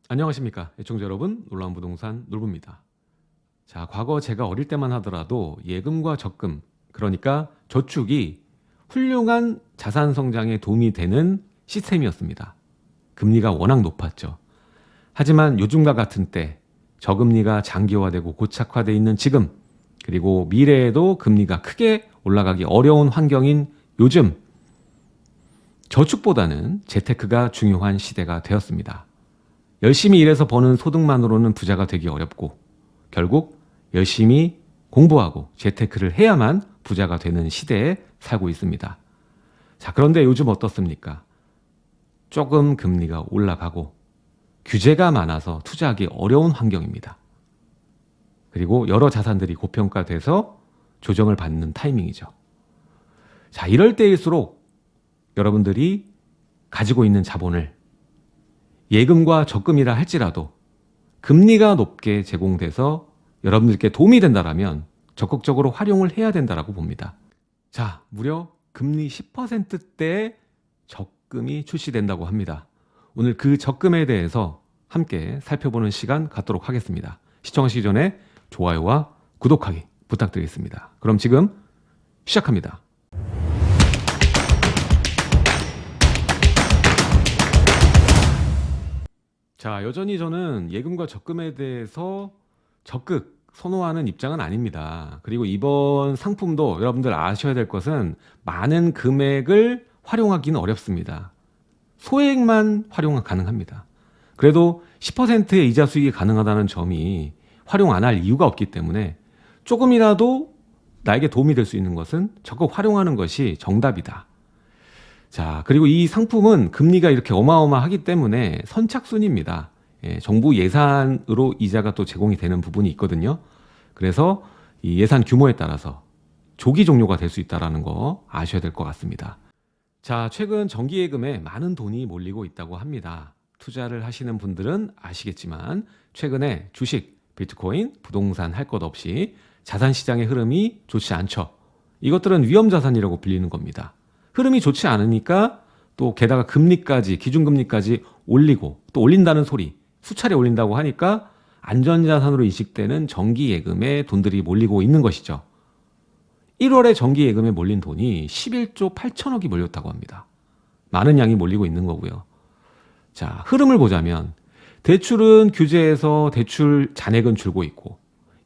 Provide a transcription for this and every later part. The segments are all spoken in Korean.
안녕하십니까 애청자 여러분, 놀라운 부동산 놀부입니다. 자, 과거 제가 어릴 때만 하더라도 예금과 적금, 그러니까 저축이 훌륭한 자산 성장에 도움이 되는 시스템이었습니다. 금리가 워낙 높았죠. 하지만 요즘과 같은 때 저금리가 장기화되고 고착화되어 있는 지금, 그리고 미래에도 금리가 크게 올라가기 어려운 환경인 요즘, 저축보다는 재테크가 중요한 시대가 되었습니다. 열심히 일해서 버는 소득만으로는 부자가 되기 어렵고, 결국 열심히 공부하고 재테크를 해야만 부자가 되는 시대에 살고 있습니다. 자, 그런데 요즘 어떻습니까? 조금 금리가 올라가고 규제가 많아서 투자하기 어려운 환경입니다. 그리고 여러 자산들이 고평가돼서 조정을 받는 타이밍이죠. 자, 이럴 때일수록 여러분들이 가지고 있는 자본을 예금과 적금이라 할지라도 금리가 높게 제공돼서 여러분들께 도움이 된다라면 적극적으로 활용을 해야 된다라고 봅니다. 자, 무려 금리 10%대의 적금이 출시된다고 합니다. 오늘 그 적금에 대해서 함께 살펴보는 시간 갖도록 하겠습니다. 시청하시기 전에 좋아요와 구독하기 부탁드리겠습니다. 그럼 지금 시작합니다. 자, 여전히 저는 예금과 적금에 대해서 적극 선호하는 입장은 아닙니다. 그리고 이번 상품도 여러분들 아셔야 될 것은 많은 금액을 활용하기는 어렵습니다. 소액만 활용 가능합니다. 그래도 10%의 이자 수익이 가능하다는 점이 활용 안 할 이유가 없기 때문에 조금이라도 나에게 도움이 될 수 있는 것은 적극 활용하는 것이 정답이다. 자, 그리고 이 상품은 금리가 이렇게 어마어마하기 때문에 선착순입니다. 정부 예산으로 이자가 또 제공이 되는 부분이 있거든요. 그래서 이 예산 규모에 따라서 조기 종료가 될 수 있다는 거 아셔야 될 것 같습니다. 자, 최근 정기예금에 많은 돈이 몰리고 있다고 합니다. 투자를 하시는 분들은 아시겠지만 최근에 주식, 비트코인, 부동산 할 것 없이 자산시장의 흐름이 좋지 않죠. 이것들은 위험자산이라고 불리는 겁니다. 흐름이 좋지 않으니까 또 게다가 금리까지, 기준금리까지 올리고 또 올린다는 소리, 수차례 올린다고 하니까 안전자산으로 인식되는 정기예금에 돈들이 몰리고 있는 것이죠. 1월에 정기예금에 몰린 돈이 11조 8천억이 몰렸다고 합니다. 많은 양이 몰리고 있는 거고요. 자, 흐름을 보자면 대출은 규제해서 대출 잔액은 줄고 있고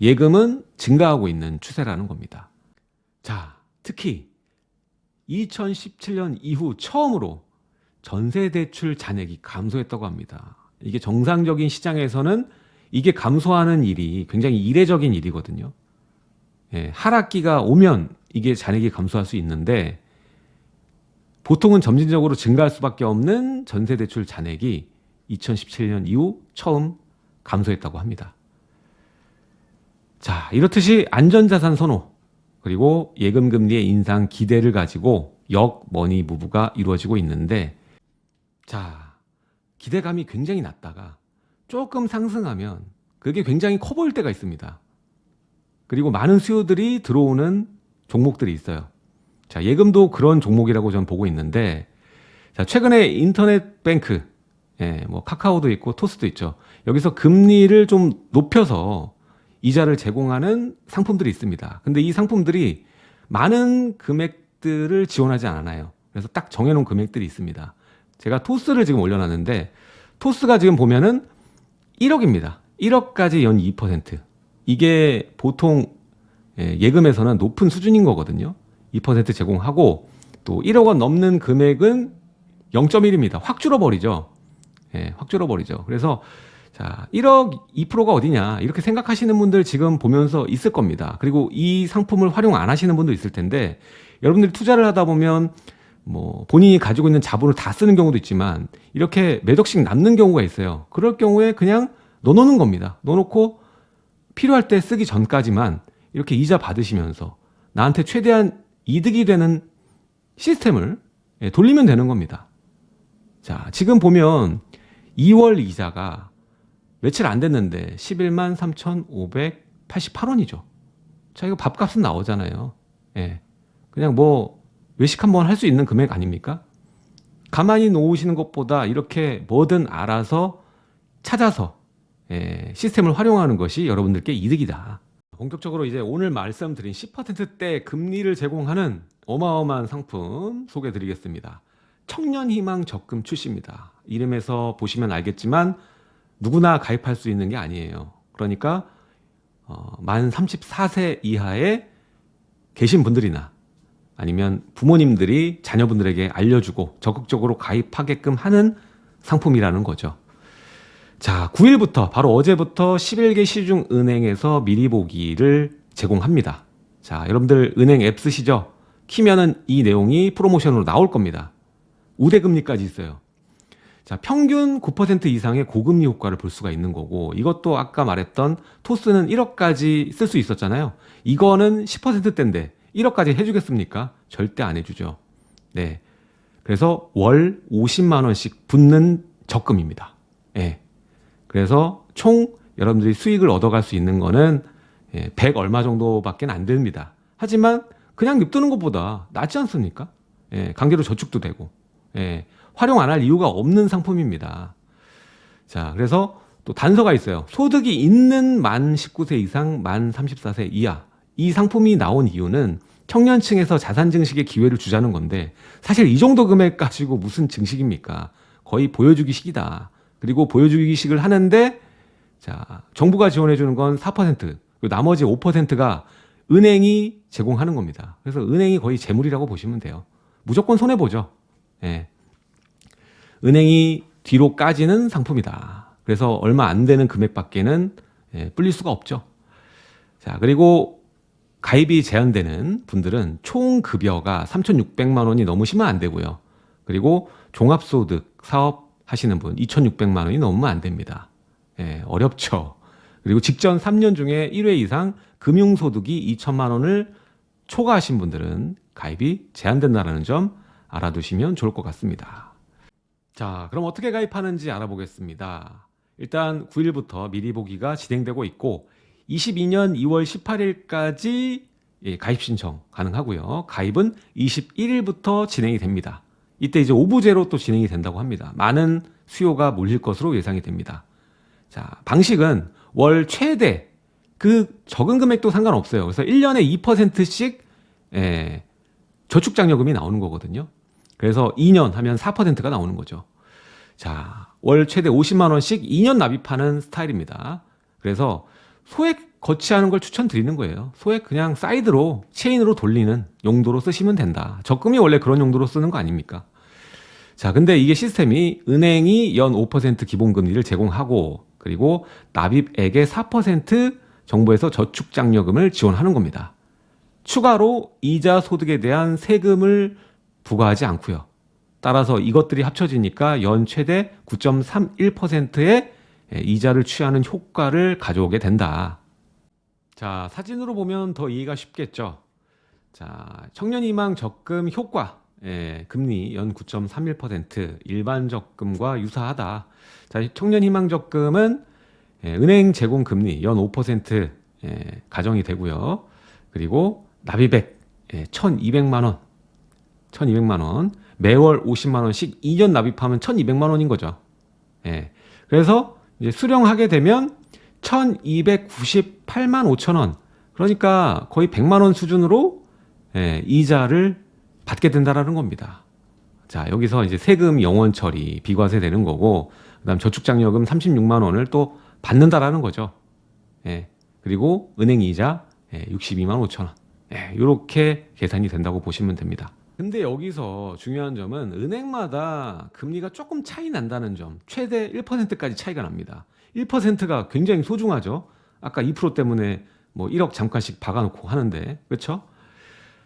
예금은 증가하고 있는 추세라는 겁니다. 자, 특히 2017년 이후 처음으로 전세대출 잔액이 감소했다고 합니다. 이게 정상적인 시장에서는 이게 감소하는 일이 굉장히 이례적인 일이거든요. 하락기가 오면 이게 잔액이 감소할 수 있는데 보통은 점진적으로 증가할 수밖에 없는 전세대출 잔액이 2017년 이후 처음 감소했다고 합니다. 자, 이렇듯이 안전자산 선호, 그리고 예금금리의 인상 기대를 가지고 역머니 무브가 이루어지고 있는데, 자, 기대감이 굉장히 낮다가 조금 상승하면 그게 굉장히 커 보일 때가 있습니다. 그리고 많은 수요들이 들어오는 종목들이 있어요. 자, 예금도 그런 종목이라고 저는 보고 있는데, 자, 최근에 인터넷 뱅크, 뭐 카카오도 있고 토스도 있죠. 여기서 금리를 좀 높여서 이자를 제공하는 상품들이 있습니다. 근데 이 상품들이 많은 금액들을 지원하지 않아요. 그래서 딱 정해놓은 금액들이 있습니다. 제가 토스를 지금 올려놨는데 토스가 지금 보면은 1억입니다. 1억까지 연 2%. 이게 보통 예금에서는 높은 수준인 거거든요. 2% 제공하고 또 1억 원 넘는 금액은 0.1입니다. 확 줄어버리죠. 확 줄어버리죠. 그래서 자, 1억 2%가 어디냐 이렇게 생각하시는 분들 지금 보면서 있을 겁니다. 그리고 이 상품을 활용 안 하시는 분도 있을 텐데 여러분들이 투자를 하다 보면 뭐 본인이 가지고 있는 자본을 다 쓰는 경우도 있지만 이렇게 몇 억씩 남는 경우가 있어요. 그럴 경우에 그냥 넣어놓는 겁니다. 넣어놓고 필요할 때 쓰기 전까지만 이렇게 이자 받으시면서 나한테 최대한 이득이 되는 시스템을 돌리면 되는 겁니다. 자, 지금 보면 2월 이자가 며칠 안 됐는데 11만 3,588원이죠. 자, 이거 밥값은 나오잖아요. 그냥 뭐 외식 한번 할 수 있는 금액 아닙니까? 가만히 놓으시는 것보다 이렇게 뭐든 알아서 찾아서 시스템을 활용하는 것이 여러분들께 이득이다. 본격적으로 이제 오늘 말씀드린 10%대 금리를 제공하는 어마어마한 상품 소개해 드리겠습니다. 청년희망 적금 출시입니다. 이름에서 보시면 알겠지만 누구나 가입할 수 있는 게 아니에요. 그러니까 만 34세 이하에 계신 분들이나 아니면 부모님들이 자녀분들에게 알려주고 적극적으로 가입하게끔 하는 상품이라는 거죠. 자, 9일부터 바로 어제부터 11개 시중은행에서 미리 보기를 제공합니다. 자, 여러분들 은행 앱 쓰시죠? 키면은 이 내용이 프로모션으로 나올 겁니다. 우대금리까지 있어요. 자, 평균 9% 이상의 고금리 효과를 볼 수가 있는 거고, 이것도 아까 말했던 토스는 1억까지 쓸 수 있었잖아요. 이거는 10%대인데 1억까지 해주겠습니까? 절대 안 해주죠. 네. 그래서 월 50만 원씩 붙는 적금입니다. 예. 그래서 총 여러분들이 수익을 얻어갈 수 있는 거는 100 얼마 정도밖에 안 됩니다. 하지만 그냥 냅두는 것보다 낫지 않습니까? 강제로 저축도 되고 활용 안 할 이유가 없는 상품입니다. 자, 그래서 또 단서가 있어요. 소득이 있는 만 19세 이상, 만 34세 이하. 이 상품이 나온 이유는 청년층에서 자산 증식의 기회를 주자는 건데, 사실 이 정도 금액 가지고 무슨 증식입니까? 거의 보여주기식이다. 그리고 보여주기식을 하는데, 자, 정부가 지원해 주는 건 4%, 그리고 나머지 5%가 은행이 제공하는 겁니다. 그래서 은행이 거의 재물이라고 보시면 돼요. 무조건 손해보죠. 은행이 뒤로 까지는 상품이다. 그래서 얼마 안 되는 금액밖에는 불릴 수가 없죠. 자, 그리고 가입이 제한되는 분들은 총 급여가 3,600만 원이 넘으시면 안 되고요. 그리고 종합소득 사업 하시는 분 2,600만 원이 넘으면 안 됩니다. 어렵죠. 그리고 직전 3년 중에 1회 이상 금융소득이 2천만 원을 초과하신 분들은 가입이 제한된다는 점 알아두시면 좋을 것 같습니다. 자, 그럼 어떻게 가입하는지 알아보겠습니다. 일단 9일부터 미리 보기가 진행되고 있고 22년 2월 18일까지 가입 신청 가능하고요. 가입은 21일부터 진행이 됩니다. 이때 이제 오부제로 또 진행이 된다고 합니다. 많은 수요가 몰릴 것으로 예상이 됩니다. 자, 방식은 월 최대 그 적은 금액도 상관없어요. 그래서 1년에 2%씩 저축장려금이 나오는 거거든요. 그래서 2년 하면 4%가 나오는 거죠. 자, 월 최대 50만 원씩 2년 납입하는 스타일입니다. 그래서 소액 거치하는 걸 추천드리는 거예요. 소액 그냥 사이드로 체인으로 돌리는 용도로 쓰시면 된다. 적금이 원래 그런 용도로 쓰는 거 아닙니까? 자, 근데 이게 시스템이 은행이 연 5% 기본금리를 제공하고 그리고 납입액의 4% 정부에서 저축장려금을 지원하는 겁니다. 추가로 이자 소득에 대한 세금을 부과하지 않고요. 따라서 이것들이 합쳐지니까 연 최대 9.31%의 이자를 취하는 효과를 가져오게 된다. 자, 사진으로 보면 더 이해가 쉽겠죠. 자, 청년희망 적금 효과, 금리 연 9.31%, 일반 적금과 유사하다. 자, 청년희망 적금은 은행 제공 금리 연 5% 가정이 되고요. 그리고 납입액 1,200만 원, 1,200만 원, 매월 50만 원씩 2년 납입하면 1,200만 원인 거죠. 그래서 이제 수령하게 되면 1,298만 5천 원, 그러니까 거의 100만 원 수준으로 이자를 받게 된다라는 겁니다. 자, 여기서 이제 세금 영원 처리, 비과세 되는 거고, 그다음 저축장려금 36만 원을 또 받는다라는 거죠. 그리고 은행 이자 62만 5천 원. 이렇게 계산이 된다고 보시면 됩니다. 근데 여기서 중요한 점은 은행마다 금리가 조금 차이 난다는 점, 최대 1%까지 차이가 납니다. 1%가 굉장히 소중하죠. 아까 2% 때문에 뭐 1억 잠깐씩 박아놓고 하는데, 그렇죠?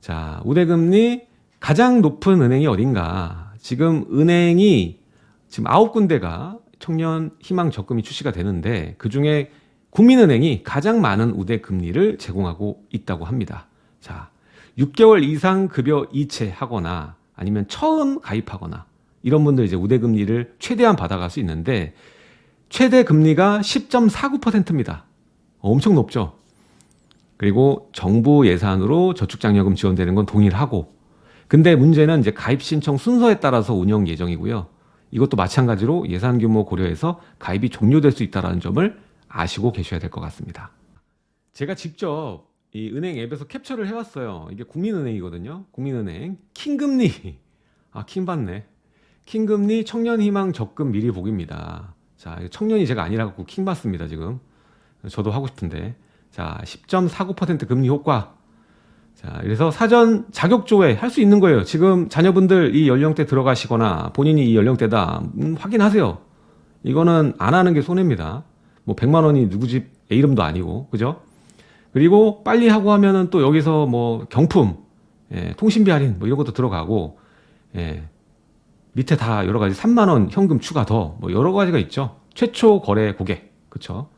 자, 우대금리 가장 높은 은행이 어딘가? 지금 은행이 지금 9군데가 청년 희망 적금이 출시가 되는데 그 중에 국민은행이 가장 많은 우대금리를 제공하고 있다고 합니다. 자, 6개월 이상 급여 이체하거나 아니면 처음 가입하거나 이런 분들 이제 우대금리를 최대한 받아갈 수 있는데 최대 금리가 10.49%입니다. 엄청 높죠. 그리고 정부 예산으로 저축장려금 지원되는 건 동일하고, 근데 문제는 이제 가입 신청 순서에 따라서 운영 예정이고요. 이것도 마찬가지로 예산 규모 고려해서 가입이 종료될 수 있다는 점을 아시고 계셔야 될 것 같습니다. 제가 직접 이 은행 앱에서 캡처를 해왔어요. 이게 국민은행이거든요. 국민은행 킹금리, 킹받네. 킹금리 청년희망 적금 미리 보기입니다. 자, 청년이 제가 아니라고 킹받습니다 지금. 저도 하고 싶은데. 자, 10.49% 금리 효과. 자, 그래서 사전 자격 조회 할 수 있는 거예요. 지금 자녀분들 이 연령대 들어가시거나 본인이 이 연령대다 확인하세요. 이거는 안 하는 게 손해입니다. 뭐 100만 원이 누구 집 애 이름도 아니고, 그죠? 그리고 빨리 하고 하면은 또 여기서 뭐 경품, 통신비 할인 뭐 이런 것도 들어가고, 밑에 다 여러 가지 3만 원 현금 추가 더 뭐 여러 가지가 있죠. 최초 거래 고객, 그렇죠?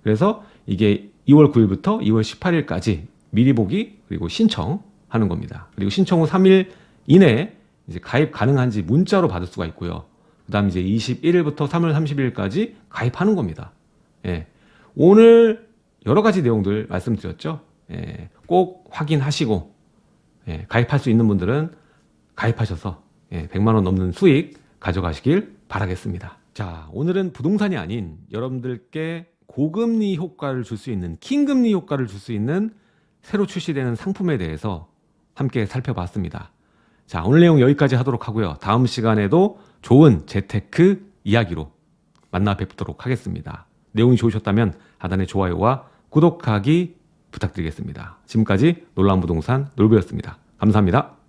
그래서 이게 2월 9일부터 2월 18일까지 미리 보기 그리고 신청하는 겁니다. 그리고 신청 후 3일 이내에 이제 가입 가능한지 문자로 받을 수가 있고요. 그다음 이제 21일부터 3월 30일까지 가입하는 겁니다. 오늘 여러 가지 내용들 말씀드렸죠. 꼭 확인하시고 가입할 수 있는 분들은 가입하셔서 100만 원 넘는 수익 가져가시길 바라겠습니다. 자, 오늘은 부동산이 아닌 여러분들께 고금리 효과를 줄 수 있는 킹금리 효과를 줄 수 있는 새로 출시되는 상품에 대해서 함께 살펴봤습니다. 자, 오늘 내용 여기까지 하도록 하고요. 다음 시간에도 좋은 재테크 이야기로 만나 뵙도록 하겠습니다. 내용이 좋으셨다면 하단의 좋아요와 구독하기 부탁드리겠습니다. 지금까지 놀라운 부동산 놀부였습니다. 감사합니다.